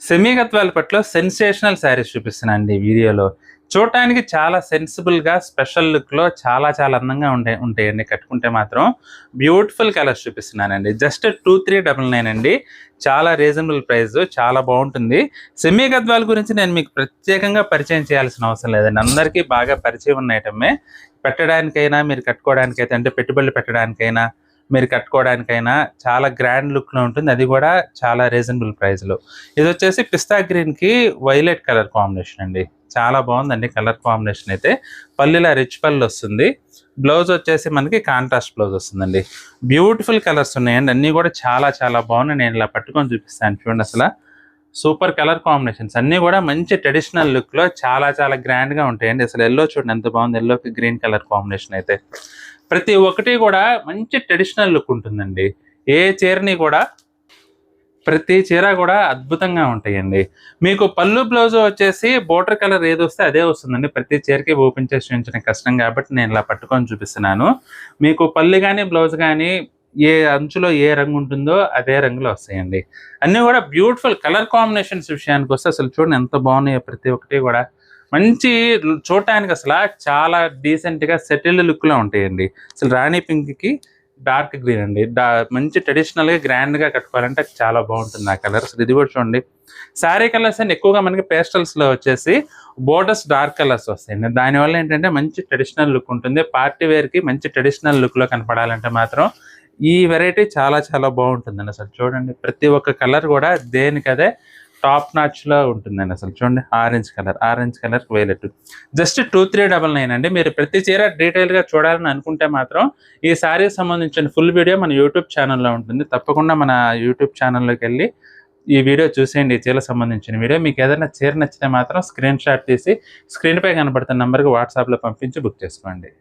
Semi Gadwal పట్టులో sensational saris చూపిస్తున్నానండి ఈ వీడియోలో. చూడటానికి చాలా సెన్సిబుల్‌గా స్పెషల్ లుక్‌లో చాలా చాలా అందంగా ఉంటాయండి కట్టుకుంటే మాత్రం. బ్యూటిఫుల్ కలర్స్ చూపిస్తున్నానండి. జస్ట్ 2399 అండి. చాలా రీజనబుల్ ప్రైస్. చాలా బావుంటుంది. సెమీ గద్వాల గురించి నేను మీకు ప్రత్యేకంగా పరిచయం చేయాల్సిన అవసరం లేదండి. అందరికీ బాగా పరిచయం ఉన్న ఐటమే. పెట్టడానికైనా, మీరు కట్టుకోవడానికైతే అంటే పెట్టుబడులు పెట్టడానికైనా, మీరు కట్టుకోవడానికైనా చాలా గ్రాండ్ లుక్‌లో ఉంటుంది. అది కూడా చాలా రీజనబుల్ ప్రైస్‌లో. ఇదొచ్చేసి పిస్తా గ్రీన్‌కి వైలెట్ కలర్ కాంబినేషన్ అండి. చాలా బాగుందండి కలర్ కాంబినేషన్ అయితే. పళ్ళు ఇలా రిచ్ పళ్ళు వస్తుంది. బ్లౌజ్ వచ్చేసి మనకి కాంట్రాస్ట్ బ్లౌజ్ వస్తుందండి. బ్యూటిఫుల్ కలర్స్ ఉన్నాయండి. అన్నీ కూడా చాలా చాలా బాగున్నాయి. నేను ఇలా పట్టుకొని చూపిస్తాను చూడండి అసలు. సూపర్ కలర్ కాంబినేషన్స్ అన్నీ కూడా మంచి ట్రెడిషనల్ లుక్‌లో చాలా చాలా గ్రాండ్‌గా ఉంటాయండి. అసలు యెల్లో చూడండి ఎంత బాగుంది. యెల్లోకి గ్రీన్ కలర్ కాంబినేషన్ అయితే. ప్రతి ఒక్కటి కూడా మంచి ట్రెడిషనల్ లుక్ ఉంటుందండి. ఏ చీరని కూడా ప్రతి చీర కూడా అద్భుతంగా ఉంటాయండి. మీకు పళ్ళు బ్లౌజ్ వచ్చేసి బోర్డర్ కలర్ ఏదొస్తే అదే వస్తుందండి. ప్రతి చీరకి ఓపెన్ చేసి చూపించడం కష్టం కాబట్టి నేను ఇలా పట్టుకొని చూపిస్తున్నాను. మీకు పళ్ళు గానీ, బ్లౌజ్ గానీ ఏ అంచులో ఏ రంగు ఉంటుందో అదే రంగులో వస్తాయండి. అన్నీ కూడా బ్యూటిఫుల్ కలర్ కాంబినేషన్స్ విషయానికొస్తే అసలు చూడండి ఎంత బాగున్నాయో ప్రతి ఒక్కటి కూడా. మంచి చూడటానికి అసల చాలా డీసెంట్‌గా సెటిల్డ్ లుక్‌లో ఉంటాయండి. అసలు రాణి పింక్‌కి డార్క్ గ్రీన్ అండి. మంచి ట్రెడిషనల్‌గా గ్రాండ్‌గా కట్టుకోవాలంటే చాలా బాగుంటుంది ఆ కలర్. అసలు ఇది కూడా చూడండి. శారీ కలర్స్ అన్ని ఎక్కువగా మనకి పేస్టల్స్‌లో వచ్చేసి బోర్డర్స్ డార్క్ కలర్స్ వస్తాయండి. దానివల్ల ఏంటంటే మంచి ట్రెడిషనల్ లుక్ ఉంటుంది. పార్టీ వేర్‌కి మంచి ట్రెడిషనల్ లుక్‌లో కనపడాలంటే మాత్రం ఈ వెరైటీ చాలా చాలా బాగుంటుందండి. అసలు చూడండి ప్రతి ఒక్క కలర్ కూడా దేనికదే టాప్ నాచ్‌లో ఉంటుందండి. అసలు చూడండి ఆరెంజ్ కలర్ వైలెట్. జస్ట్ 2399 అండి. మీరు ప్రతి చీర డీటెయిల్‌గా చూడాలని అనుకుంటే మాత్రం ఈ శారీకి సంబంధించిన ఫుల్ వీడియో మన యూట్యూబ్ ఛానల్‌లో ఉంటుంది. తప్పకుండా మన యూట్యూబ్ ఛానల్‌లోకెళ్ళి ఈ వీడియో చూసేయండి. ఈ చీరకు సంబంధించిన వీడియో. మీకు ఏదైనా చీర నచ్చితే మాత్రం స్క్రీన్ షాట్ తీసి స్క్రీన్‌పై కనబడుతున్న నంబర్‌కి వాట్సాప్‌లో పంపించి బుక్ చేసుకోండి.